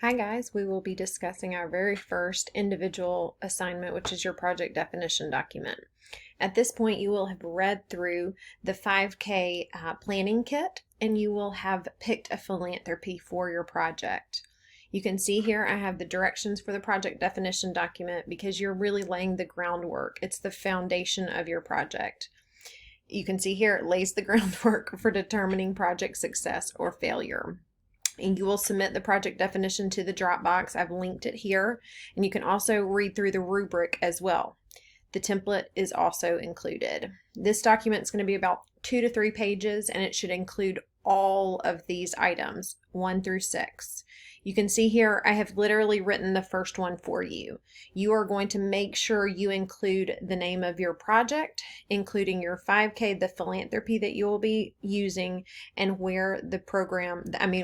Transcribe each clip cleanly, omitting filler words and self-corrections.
Hi guys, we will be discussing our very first individual assignment, which is your project definition document. At this point, you will have read through the 5K planning kit and you will have picked a philanthropy for your project. You can see here I have the directions for the project definition document because you're really laying the groundwork. It's the foundation of your project. You can see here it lays the groundwork for determining project success or failure. And you will submit the project definition to the Dropbox. I've linked it here, and you can also read through the rubric as well. The template is also included. This document is going to be about 2 to 3 pages, and it should include all of these items, 1 through 6. You can see here I have literally written the first one for you. You are going to make sure you include the name of your project, including your 5K, the philanthropy that you will be using, and where the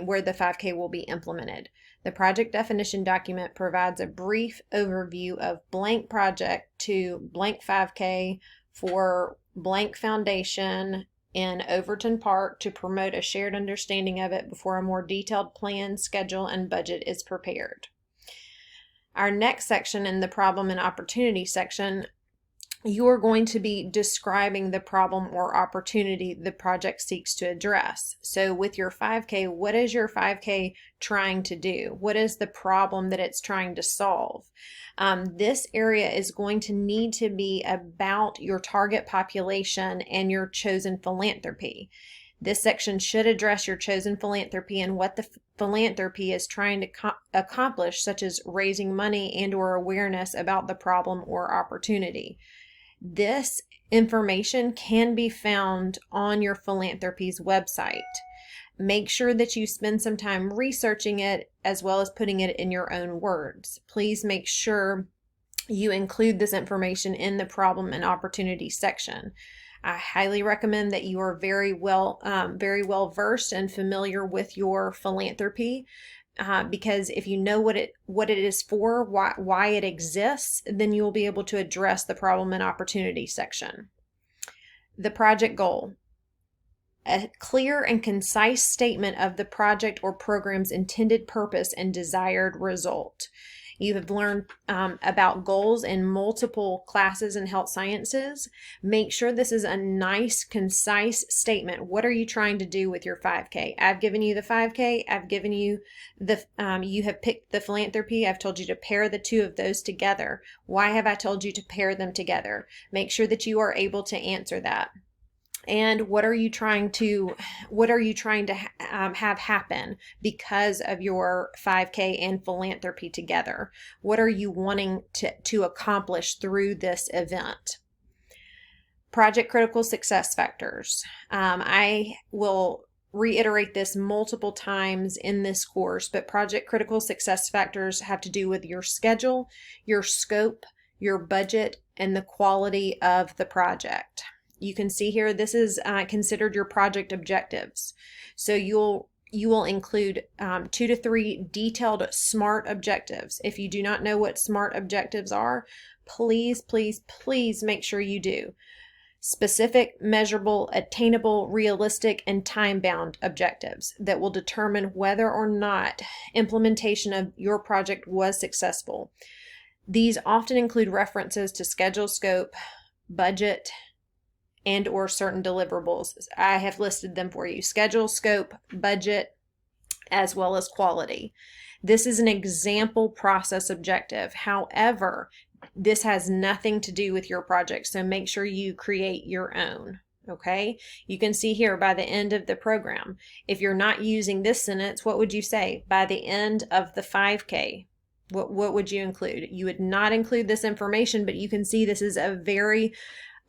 where the 5K will be implemented. The project definition document provides a brief overview of blank project to blank 5K for blank foundation in Overton Park to promote a shared understanding of it before a more detailed plan, schedule, and budget is prepared. Our next section, in the problem and opportunity section, you are going to be describing the problem or opportunity the project seeks to address. So with your 5K, what is your 5K trying to do? What is the problem that it's trying to solve? This area is going to need to be about your target population and your chosen philanthropy. This section should address your chosen philanthropy and what the philanthropy is trying to accomplish, such as raising money and or awareness about the problem or opportunity. This information can be found on your philanthropy's website. Make sure that you spend some time researching it as well as putting it in your own words. Please make sure you include this information in the problem and opportunity section. I highly recommend that you are very well versed and familiar with your philanthropy. Because if you know what it is for, why it exists, then you will be able to address the problem and opportunity section. The project goal. A clear and concise statement of the project or program's intended purpose and desired result. You have learned about goals in multiple classes in health sciences. Make sure this is a nice, concise statement. What are you trying to do with your 5K? I've given you the 5K. I've given you you have picked the philanthropy. I've told you to pair the two of those together. Why have I told you to pair them together? Make sure that you are able to answer that. And what are you trying to have happen because of your 5K and philanthropy together? What are you wanting to accomplish through this event? Project critical success factors. I will reiterate this multiple times in this course, but project critical success factors have to do with your schedule, your scope, your budget, and the quality of the project. You can see here, this is considered your project objectives. So you will include 2 to 3 detailed SMART objectives. If you do not know what SMART objectives are, please, please, please make sure you do. Specific, measurable, attainable, realistic, and time-bound objectives that will determine whether or not implementation of your project was successful. These often include references to schedule, scope, budget, and or certain deliverables. I have listed them for you. Schedule, scope, budget, as well as quality. This is an example process objective. However, this has nothing to do with your project, so make sure you create your own. Okay? You can see here by the end of the program. If you're not using this sentence, what would you say? By the end of the 5K. What would you include? You would not include this information, but you can see this is a very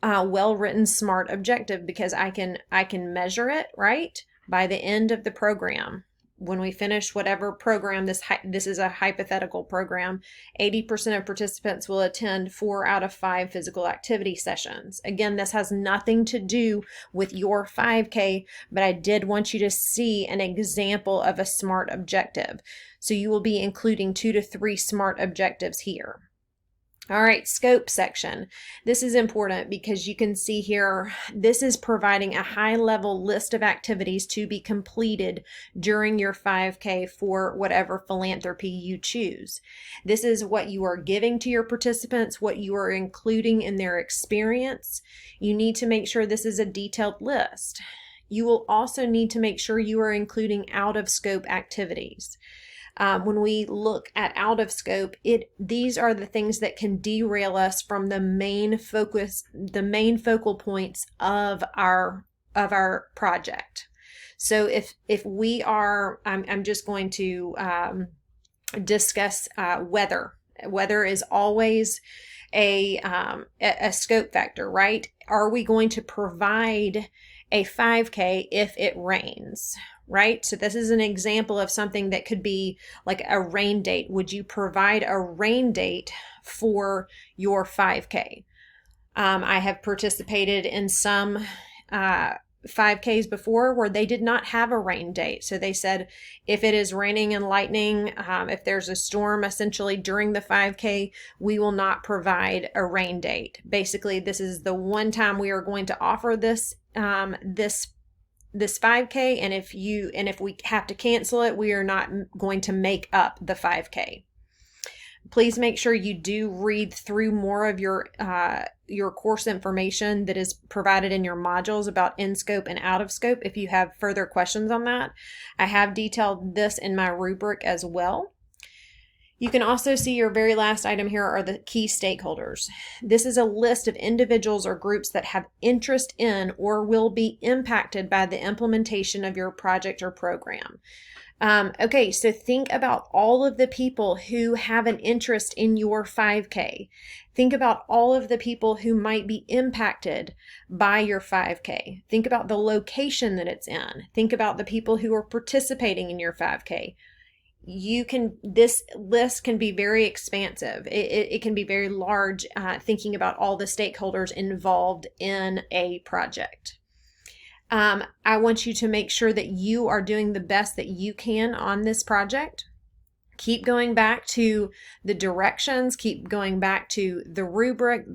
well-written SMART objective because I can measure it, right? By the end of the program, when we finish whatever program, this is a hypothetical program, 80% of participants will attend 4 out of 5 physical activity sessions. Again, this has nothing to do with your 5K, but I did want you to see an example of a SMART objective. So you will be including 2 to 3 SMART objectives here. All right, scope section. This is important because you can see here, this is providing a high level list of activities to be completed during your 5K for whatever philanthropy you choose. This is what you are giving to your participants, what you are including in their experience. You need to make sure this is a detailed list. You will also need to make sure you are including out of scope activities. When we look at out of scope, these are the things that can derail us from the main focal points of our project. So if we are, I'm just going to discuss weather. Weather is always a scope factor, right? Are we going to provide a 5K if it rains? Right? So this is an example of something that could be like a rain date. Would you provide a rain date for your 5K? I have participated in some 5Ks before where they did not have a rain date. So they said, if it is raining and lightning, if there's a storm essentially during the 5K, we will not provide a rain date. Basically, this is the one time we are going to offer this 5K, and if we have to cancel it, we are not going to make up the 5K. Please make sure you do read through more of your course information that is provided in your modules about in scope and out of scope if you have further questions on that. I have detailed this in my rubric as well. You can also see your very last item here are the key stakeholders. This is a list of individuals or groups that have interest in or will be impacted by the implementation of your project or program. Okay, so think about all of the people who have an interest in your 5K. Think about all of the people who might be impacted by your 5K. Think about the location that it's in. Think about the people who are participating in your 5K. This list can be very expansive. It can be very large, thinking about all the stakeholders involved in a project. I want you to make sure that you are doing the best that you can on this project. Keep going back to the directions, keep going back to the rubric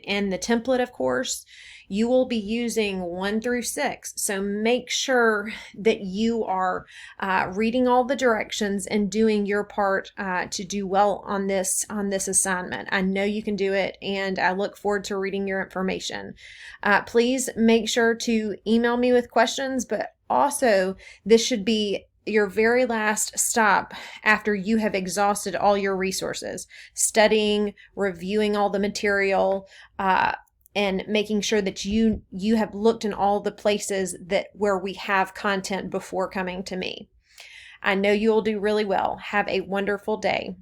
and the template, of course. You will be using 1 through 6. So make sure that you are reading all the directions and doing your part to do well on this assignment. I know you can do it, and I look forward to reading your information. Please make sure to email me with questions, but also this should be your very last stop after you have exhausted all your resources, studying, reviewing all the material, and making sure that you have looked in all the places where we have content before coming to me. I know you will do really well. Have a wonderful day.